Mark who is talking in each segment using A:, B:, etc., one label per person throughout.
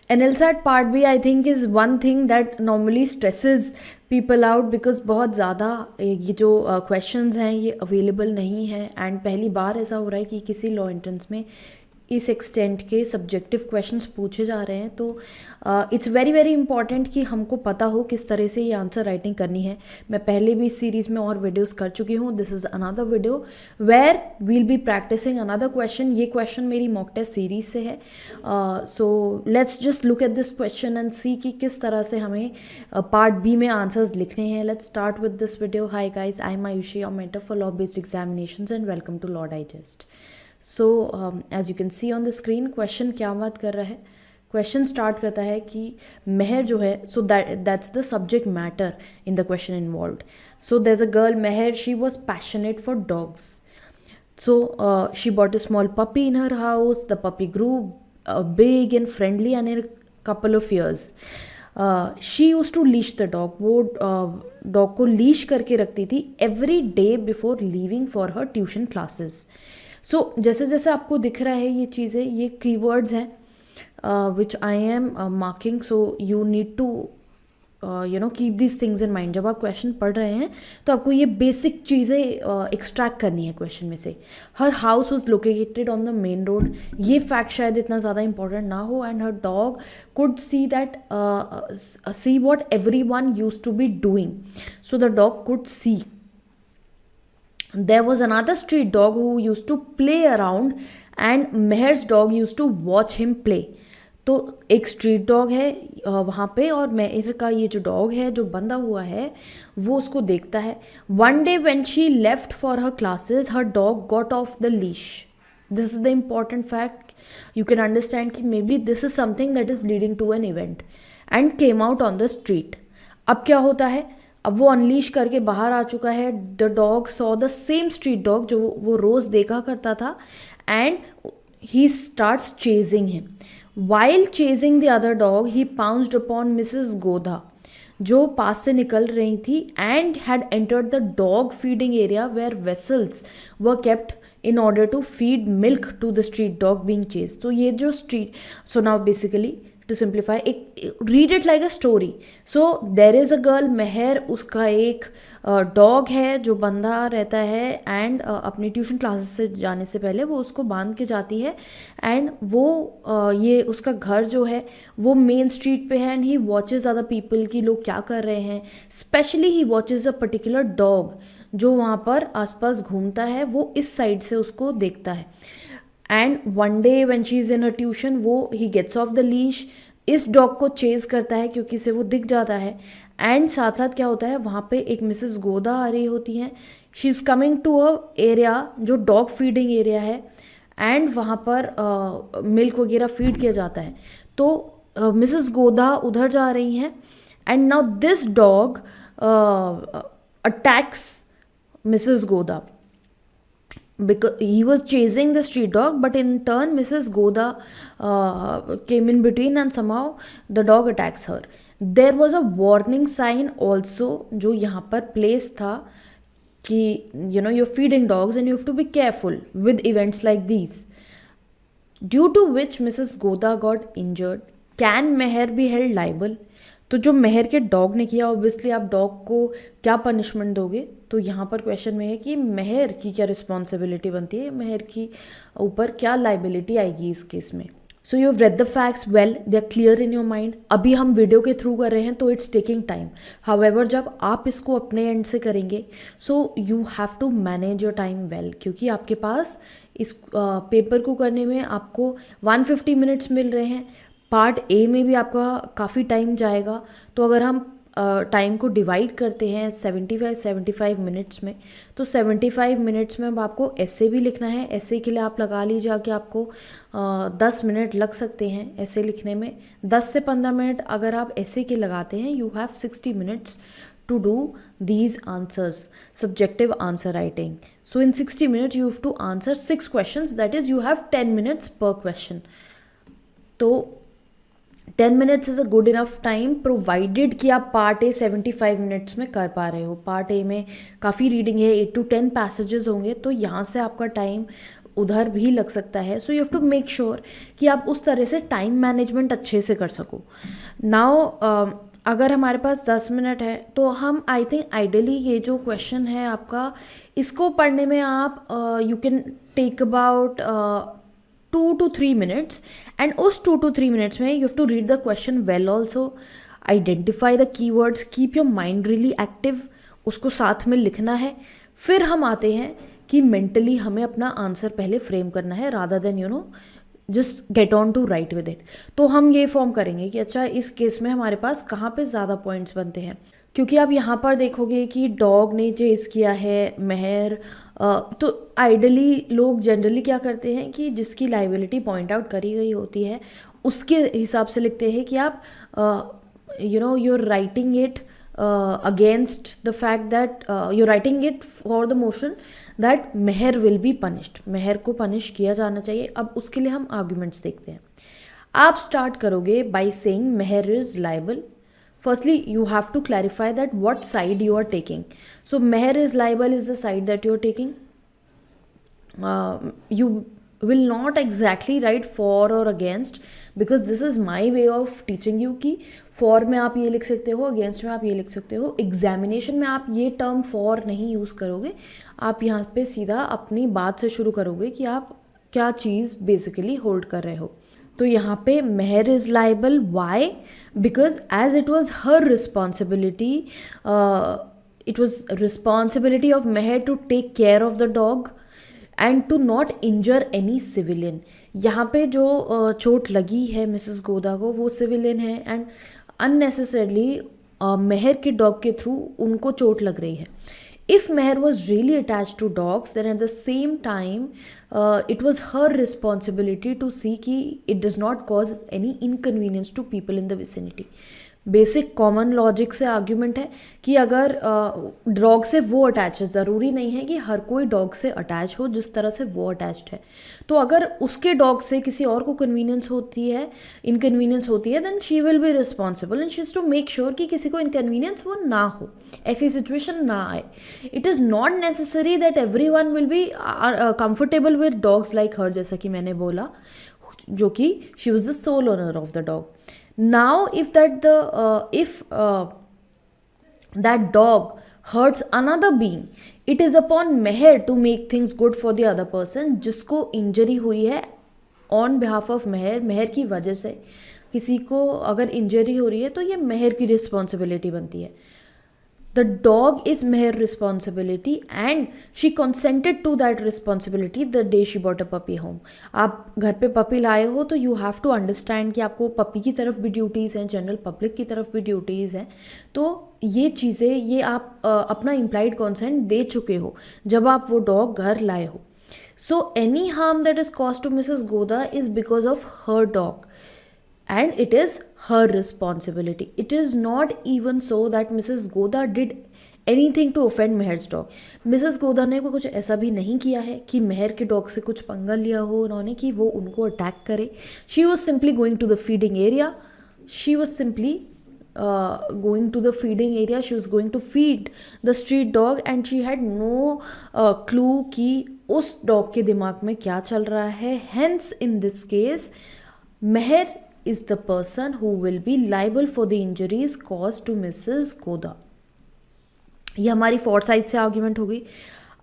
A: NLSAT part भी I think is one thing that normally stresses people out, because बहुत ज़्यादा ये जो क्वेश्चंस हैं ये अवेलेबल नहीं है, एंड पहली बार ऐसा हो रहा है कि किसी लॉ एंट्रेंस में इस एक्सटेंट के सब्जेक्टिव क्वेश्चंस पूछे जा रहे हैं। तो इट्स वेरी वेरी इंपॉर्टेंट कि हमको पता हो किस तरह से ये आंसर राइटिंग करनी है। मैं पहले भी इस सीरीज़ में और वीडियोस कर चुकी हूँ। This is another video where we'll be practising another question. ये क्वेश्चन मेरी मॉक टेस्ट सीरीज से है। So let's just look at this question and see कि किस तरह से हमें पार्ट बी में आंसर्स लिखने हैं। Let's start with this video. Hi guys, I am Ayushi, your mentor for law based examinations and welcome to Law Digest. So as you can see on the screen, question क्या बात कर रहा है। Question start करता है कि मेहर जो है, so that's the subject matter in the question involved. So there is a girl Mehar, she was passionate for dogs. So she bought a small puppy in her house. The puppy grew big and friendly, and in a couple of years, she used to leash the dog. वो dog को leash करके रखती थी every day before leaving for her tuition classes. So जैसे जैसे आपको दिख रहा है ये चीज़ें, ये कीवर्ड्स हैं which I am marking. So you need to keep this things in mind. जब आप क्वेश्चन पढ़ रहे हैं तो आपको ये बेसिक चीज़ें एक्सट्रैक्ट करनी है क्वेश्चन में से। Her house was located on the main road, ये फैक्ट शायद इतना ज़्यादा इंपॉर्टेंट ना हो। And her dog could see what everyone used to be doing, so the dog could see. There was another street dog who used to play around, and Meher's dog used to watch him play. तो एक street dog है वहाँ पे, और मेहर का ये जो dog है जो बंधा हुआ है वो उसको देखता है. One day when she left for her classes, her dog got off the leash. This is the important fact. You can understand कि maybe this is something that is leading to an event, and came out on the street. अब क्या होता है, अब वो unleash करके बाहर आ चुका है. The dog saw the same street dog जो वो रोज़ देखा करता था, and he starts chasing him. While chasing the other dog, he pounced upon Mrs. Godha, जो पास से निकल रही थी, and had entered the dog feeding area where vessels were kept in order to feed milk to the street dog being chased. तो ये जो street, so now basically to simplify, एक read it like a story. So there is a girl मेहर, उसका एक dog है जो बंधा रहता है, एंड अपनी ट्यूशन क्लासेस से जाने से पहले वो उसको बांध के जाती है. एंड वो ये उसका घर जो है वो मेन स्ट्रीट पे है, and he watches other people कि लोग क्या कर रहे हैं. Specially he watches a particular dog जो वहाँ पर आसपास घूमता है, वो इस साइड से उसको देखता है. And one day when she is in a tuition, वो he gets off the leash, इस डॉग को चेज करता है क्योंकि इसे वो दिख जाता है. एंड साथ साथ क्या होता है, वहाँ पे एक मिसेस गोदा आ रही होती हैं. She is coming to a area जो डॉग फीडिंग एरिया है, एंड वहाँ पर मिल्क वगैरह फीड किया जाता है. तो मिसेस गोदा उधर जा रही हैं, and now this dog attacks Mrs Goda because he was chasing the street dog, but in turn Mrs. Goda came in between, and somehow the dog attacks her. There was a warning sign also जो यहाँ पर place था कि you're feeding dogs and you have to be careful with events like these, due to which Mrs. Goda got injured. Can Meher be held liable? तो जो मेहर के dog ने किया, ऑब्वियसली आप डॉग को क्या पनिशमेंट दोगे. तो यहाँ पर क्वेश्चन में है कि मेहर की क्या रिस्पॉन्सिबिलिटी बनती है, मेहर की ऊपर क्या लाइबिलिटी आएगी इस केस में. So you have read the facts well, they are clear in your mind. अभी हम वीडियो के थ्रू कर रहे हैं तो इट्स टेकिंग टाइम. हाउएवर जब आप इसको अपने एंड से करेंगे, so you have to manage your time well, क्योंकि आपके पास इस पेपर को करने में आपको 150 मिनट्स मिल रहे हैं. पार्ट ए में भी आपका काफ़ी टाइम जाएगा. तो अगर हम टाइम को डिवाइड करते हैं 75 मिनट्स में, तो 75 मिनट्स में अब आपको ऐसे भी लिखना है. ऐसे के लिए आप लगा लीजिए कि आपको 10 मिनट लग सकते हैं ऐसे लिखने में. 10 से 15 मिनट अगर आप ऐसे के लगाते हैं, you have 60 minutes to do these answers, subjective answer writing. So in 60 minutes you have to answer 6 questions, that is you have 10 minutes per question. तो 10 minutes is a good enough time, provided कि आप part A 75 minutes में कर पा रहे हो. Part A में काफ़ी रीडिंग है, 8 to 10 पैसेजेस होंगे, तो यहाँ से आपका टाइम उधर भी लग सकता है. So you have to make sure कि आप उस तरह से टाइम मैनेजमेंट अच्छे से कर सको. नाउ अगर हमारे पास 10 मिनट है तो हम आई थिंक आइडियली ये जो क्वेश्चन है आपका, इसको पढ़ने में आप you can take about 2 to 3 minutes, and उस 2 to 3 minutes में you have to read the question well also, identify the keywords, keep your mind really active, उसको साथ में लिखना है. फिर हम आते हैं कि मेंटली हमें अपना आंसर पहले फ्रेम करना है rather than you know just get on to write with it. तो हम ये फॉर्म करेंगे कि अच्छा इस केस में हमारे पास कहाँ पे ज़्यादा पॉइंट्स बनते हैं, क्योंकि आप यहाँ पर देखोगे कि डॉग ने चेस किया है मेहर. तो आइडली लोग जनरली क्या करते हैं कि जिसकी लाइबिलिटी पॉइंट आउट करी गई होती है उसके हिसाब से लिखते हैं कि आप you know you are writing it against the fact that you're writing it for the motion that Mehar will be punished, Mehar को पनिश किया जाना चाहिए. अब उसके लिए हम आर्ग्यूमेंट्स देखते हैं. आप स्टार्ट करोगे by saying Mehar is liable. Firstly, you have to clarify that what side you are taking. So meher is liable is the side that you are taking. You will not exactly write for or against, because this is my way of teaching you कि for में आप ये लिख सकते हो, against में आप ये लिख सकते हो. एग्जामिनेशन में आप ये टर्म for नहीं यूज़ करोगे, आप यहाँ पे सीधा अपनी बात से शुरू करोगे कि आप क्या चीज़ बेसिकली होल्ड कर रहे हो. तो यहाँ पे Mehar is liable. Why? Because as it was her responsibility, it was responsibility of Mehar to take care of the dog and to not injure any civilian. यहाँ पे जो चोट लगी है मिसेस गोदा को वो सिविलियन है, एंड अननेसेसरली मेहर के डॉग के थ्रू उनको चोट लग रही है. If Meher was really attached to dogs, then at the same time, it was her responsibility to see कि it does not cause any inconvenience to people in the vicinity. Basic common logic से argument है कि अगर dog से वो attach है, ज़रूरी नहीं है कि हर कोई डॉग से अटैच हो जिस तरह से वो अटैच्ड है. तो अगर उसके डॉग से किसी और को कन्वीनियंस होती है, इनकन्वीनियंस होती है, then she will be responsible and she is to make sure कि किसी को इनकन्वीनियंस वो ना हो, ऐसी सिचुएशन ना आए. It is not necessary that everyone will be comfortable with dogs like her, जैसा कि मैंने बोला, जो कि she was the sole owner of the dog. Now if that dog hurts another being, it is upon meher to make things good for the other person. जिसको injury हुई है on behalf of मेहर की वजह से किसी को अगर injury हो रही है तो ये मेहर की रिस्पॉन्सिबिलिटी बनती है. The dog is Meher's responsibility and she consented to that responsibility the day she brought a puppy home. आप घर पे पपी लाए हो तो you have to understand कि आपको पपी की तरफ भी ड्यूटीज़ हैं, जनरल पब्लिक की तरफ भी ड्यूटीज़ हैं. तो ये चीज़ें ये आप अपना इम्प्लाइड कॉन्सेंट दे चुके हो जब आप वो डॉग घर लाए हो. So any harm that is caused to Mrs. Goda is because of her dog. And it is her responsibility. It is not even so that Mrs. Goda did anything to offend Meher's dog. Mrs. Goda ने कुछ ऐसा भी नहीं किया है कि मेहर के dog से कुछ पंगा लिया हो उन्होंने कि वो उनको अटैक करे. She was simply going to the feeding area. She was simply going to the feeding area. She was going to feed the street dog and she had no clue कि उस डॉग के दिमाग में क्या चल रहा है. Hence in this case, Meher is the person who will be liable for the injuries caused to Mrs. Goda. ये हमारी फोर्थ साइड से आर्ग्यूमेंट हो गई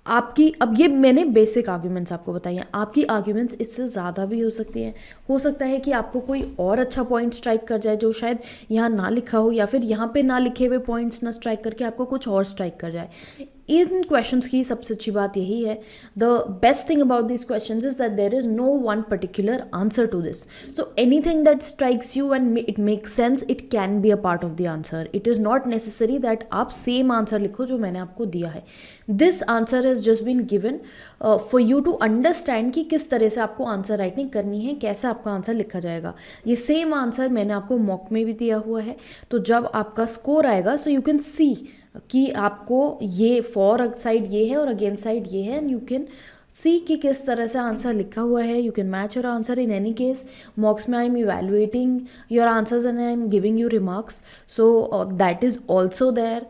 A: आपकी. अब ये मैंने बेसिक आर्ग्यूमेंट्स आपको बताई हैं. आपकी आर्ग्यूमेंट्स इससे ज़्यादा भी हो सकती हैं. हो सकता है कि आपको कोई और अच्छा पॉइंट स्ट्राइक कर जाए जो शायद यहाँ ना लिखा हो, या फिर यहाँ पे ना लिखे हुए पॉइंट्स ना स्ट्राइक करके आपको कुछ और स्ट्राइक कर जाए. इन क्वेश्चंस की सबसे अच्छी बात यही है, the best thing about this questions is that there is no one particular answer to this. So anything that strikes you and it makes sense, it can be a part of the answer. It is not necessary that आप same answer लिखो जो मैंने आपको दिया है. This answer has just been given for you to understand कि किस तरह से आपको आंसर राइटिंग करनी है, कैसा आपका आंसर लिखा जाएगा. ये सेम आंसर मैंने आपको मॉक में भी दिया हुआ है. तो जब आपका स्कोर आएगा सो यू कैन सी कि आपको ये फॉर साइड ये है और अगेंस्ट साइड ये है, एंड यू कैन सी कि किस तरह से आंसर लिखा हुआ है. You can match your answer. In any case mocks में I am evaluating your answers and I am giving you remarks, so that is also there.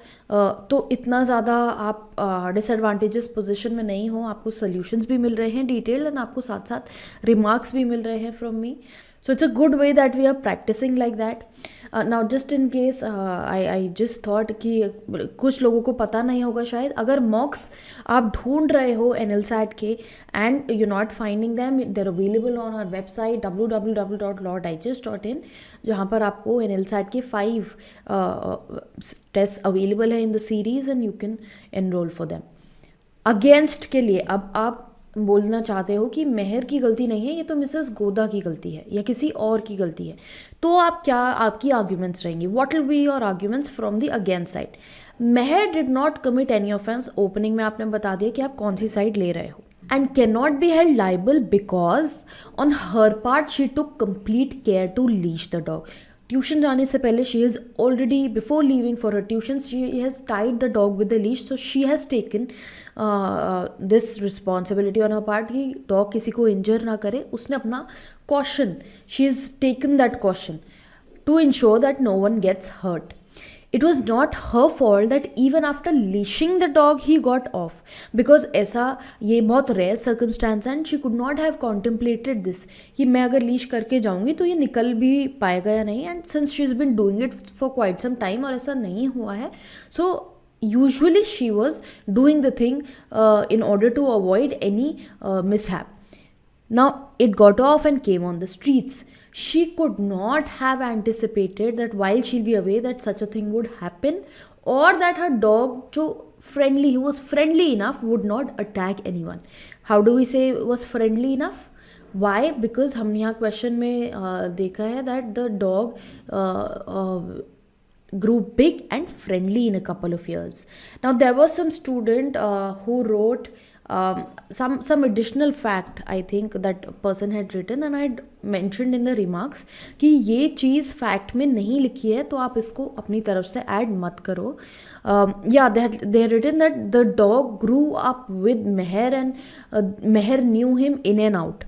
A: तो इतना ज़्यादा आप डिसएडवांटेजेस पोजिशन में नहीं हो. आपको सोल्यूशंस भी मिल रहे हैं डिटेल्ड एंड आपको साथ साथ रिमार्क्स भी मिल रहे हैं from me. So it's a good way that we are practicing like that. Now just in case I just thought कि कुछ लोगों को पता नहीं होगा शायद, अगर मॉक्स आप ढूंढ रहे हो NLSAT के and you're not finding them, they're available on our website www.lawdigest.in, जहाँ पर आपको NLSAT के 5 टेस्ट अवेलेबल है in the series and you can enroll for them. Against के लिए अब आप बोलना चाहते हो कि मेहर की गलती नहीं है, ये तो मिसेस गोदा की गलती है या किसी और की गलती है, तो आप क्या आपकी आर्ग्यूमेंट्स रहेंगी? What will be your arguments from the against side? Mehar did not commit any offence. Opening में आपने बता दिया कि आप कौन सी साइड ले रहे हो. And can not be held liable because on her part she took complete care to leash the dog. Tuition जाने से पहले she has already before leaving for her tuition she has tied the dog with the leash. So she has taken this responsibility on her part कि dog किसी को injure ना करे. उसने अपना caution, she has taken that caution to ensure that no one gets hurt. It was not her fault that even after leashing the dog he got off, because ऐसा ये बहुत rare circumstance and she could not have contemplated this कि मैं अगर leash करके जाऊँगी तो ये निकल भी पाएगा या नहीं. and since she's been doing it for quite some time और ऐसा नहीं हुआ है, so usually she was doing the thing in order to avoid any mishap. Now it got off and came on the streets. She could not have anticipated that while she'll be away that such a thing would happen, or that her dog, जो friendly, he was friendly enough, would not attack anyone. How do we say was friendly enough? Why? Because हम यहाँ question में देखा है that the dog grew big and friendly in a couple of years. Now there was some student who wrote some additional fact I think that person had written and I had mentioned in the remarks कि ये चीज़ fact में नहीं लिखी है तो आप इसको अपनी तरफ से add मत करो. Yeah, they had written that the dog grew up with Meher and Meher knew him in and out.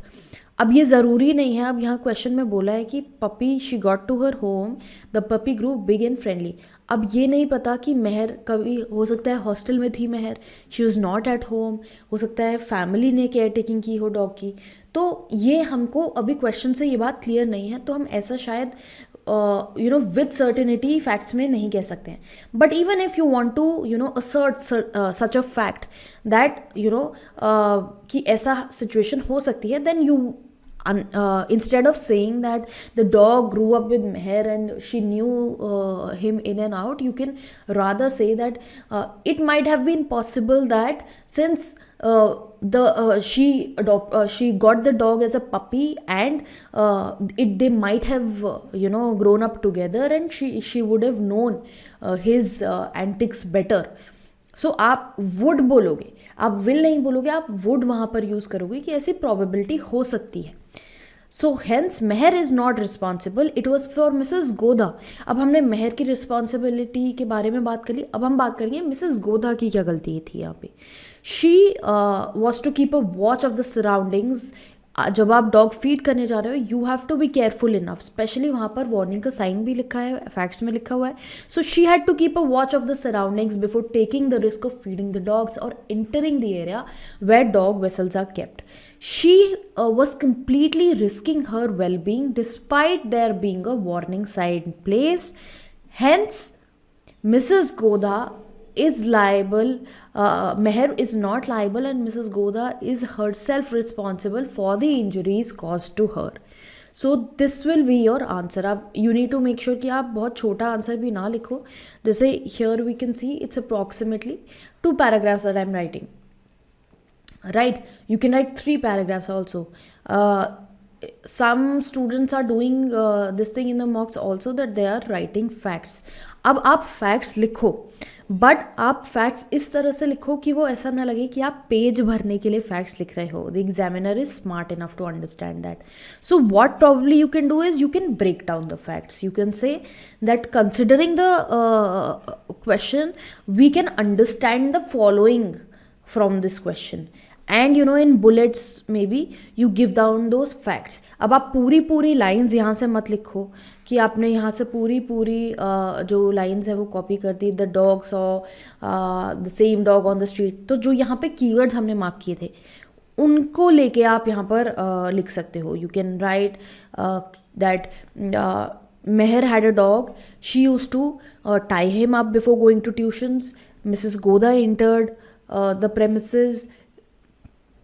A: अब ये ज़रूरी नहीं है. अब यहाँ क्वेश्चन में बोला है कि puppy she got to her home, the puppy grew big and friendly. अब ये नहीं पता कि मेहर कभी हो सकता है हॉस्टल में थी Mehar, she was not at home, हो सकता है फैमिली ने केयर टेकिंग की हो डॉग की. तो ये हमको अभी क्वेश्चन से ये बात क्लियर नहीं है, तो हम ऐसा शायद विद सर्टेनिटी फैक्ट्स में नहीं कह सकते हैं. But even if you want to assert such a fact that कि ऐसा सिचुएशन हो सकती है, then you instead of saying that the dog grew up with Meher and she knew him in and out, you can rather say that it might have been possible that since she got the dog as a puppy and they might have grown up together and she would have known his antics better. सो आप would बोलोगे, आप will नहीं बोलोगे, आप would वहाँ पर use करोगे कि ऐसी प्रॉबिलिटी हो सकती है. So hence Mehar is not responsible, it was for Mrs Goda. अब हमने मेहर की रिस्पॉन्सिबिलिटी के बारे में बात कर ली, अब हम बात करेंगे मिसेस गोदा की क्या गलती थी यहाँ पे. She was to keep a watch of the surroundings. जब आप डॉग फीड करने जा रहे हो you have to be careful enough, specially वहाँ पर वार्निंग का साइन भी लिखा है, फैक्ट्स में लिखा हुआ है. So she had to keep a watch of the surroundings before taking the risk of feeding the dogs और entering the area where dog vessels are kept. She was completely risking her well-being despite there being a warning sign placed. Hence, Mrs. Goda is liable, Meher is not liable and Mrs. Goda is herself responsible for the injuries caused to her. So this will be your answer. आप you need to make sure कि आप बहुत छोटा answer भी ना लिखो. जैसे here we can see it's approximately 2 paragraphs that I'm writing. Right, you can write 3 paragraphs also. Some students are doing this thing in the mocks also that they are writing facts. अब आप facts लिखो, but आप facts इस तरह से लिखो कि वो ऐसा ना लगे कि आप पेज भरने के लिए फैक्ट्स लिख रहे हो. The examiner is smart enough to understand that. So what probably you can do is you can break down the facts. You can say that considering the question we can understand the following from this question and in bullets may be you give down those facts. अब आप पूरी lines यहाँ से मत लिखो कि आपने यहाँ से पूरी जो लाइन्स है वो कॉपी कर दी. The dog saw the same dog on the street. तो जो यहाँ पे कीवर्ड्स हमने मार्क किए थे उनको लेके आप यहाँ पर लिख सकते हो. You can write that Meher had a dog. She used to tie him up before going to tuitions. Mrs. Goda entered the premises.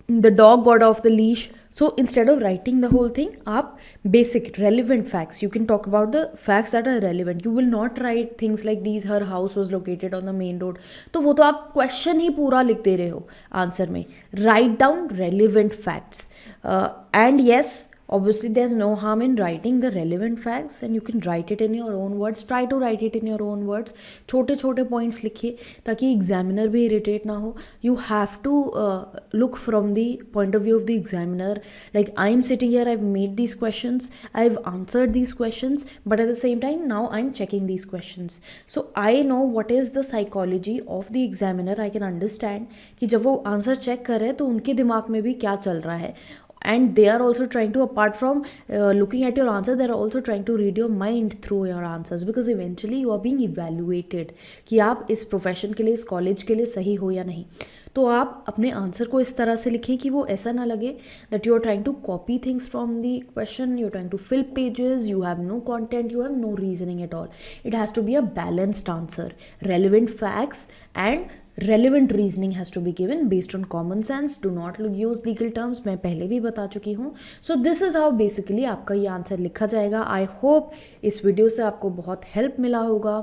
A: The dog got off the leash. So instead of writing the whole thing, आप basic relevant facts. You can talk about the facts that are relevant. You will not write things like these. Her house was located on the main road. तो वो तो आप question ही पूरा लिख दे रहे हो answer में. Write down relevant facts. And yes, obviously there's no harm in writing the relevant facts and you can write it in your own words. Try to write it in your own words. छोटे छोटे points लिखिए ताकि examiner भी irritate ना हो. You have to look from the point of view of the examiner. Like I'm sitting here, I've made these questions, I've answered these questions, but at the same time now I'm checking these questions. So I know what is the psychology of the examiner. I can understand कि जब वो answer check कर रहे हैं तो उनके दिमाग में भी क्या चल रहा है. And they are also trying to, apart from looking at your answer, they are also trying to read your mind through your answers, because eventually you are being evaluated कि आप इस प्रोफेशन के लिए, इस कॉलेज के लिए सही हो या नहीं. तो आप अपने आंसर को इस तरह से लिखें कि वो ऐसा ना लगे that you are trying to copy things from the question, you are trying to fill pages, you have no content, you have no reasoning at all. It has to be a balanced answer. Relevant facts and relevant reasoning has to be given based on common sense. Do not use legal terms. मैं पहले भी बता चुकी हूँ. So this is how basically आपका ये answer लिखा जाएगा. I hope इस वीडियो से आपको बहुत हेल्प मिला होगा.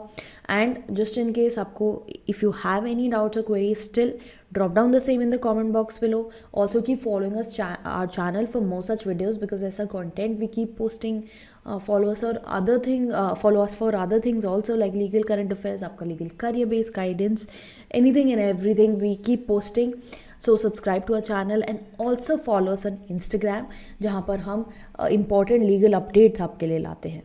A: And just in case आपको, if you have any doubts or queries still, drop down the same in the comment box below. Also keep following us our channel for more such videos, because ऐसा content we keep posting. Follow us for other things also, like legal current affairs, आपका legal career based guidance, anything and everything we keep posting. So subscribe to our channel and also follow us on Instagram, जहाँ पर हम important legal updates आपके लिए लाते हैं.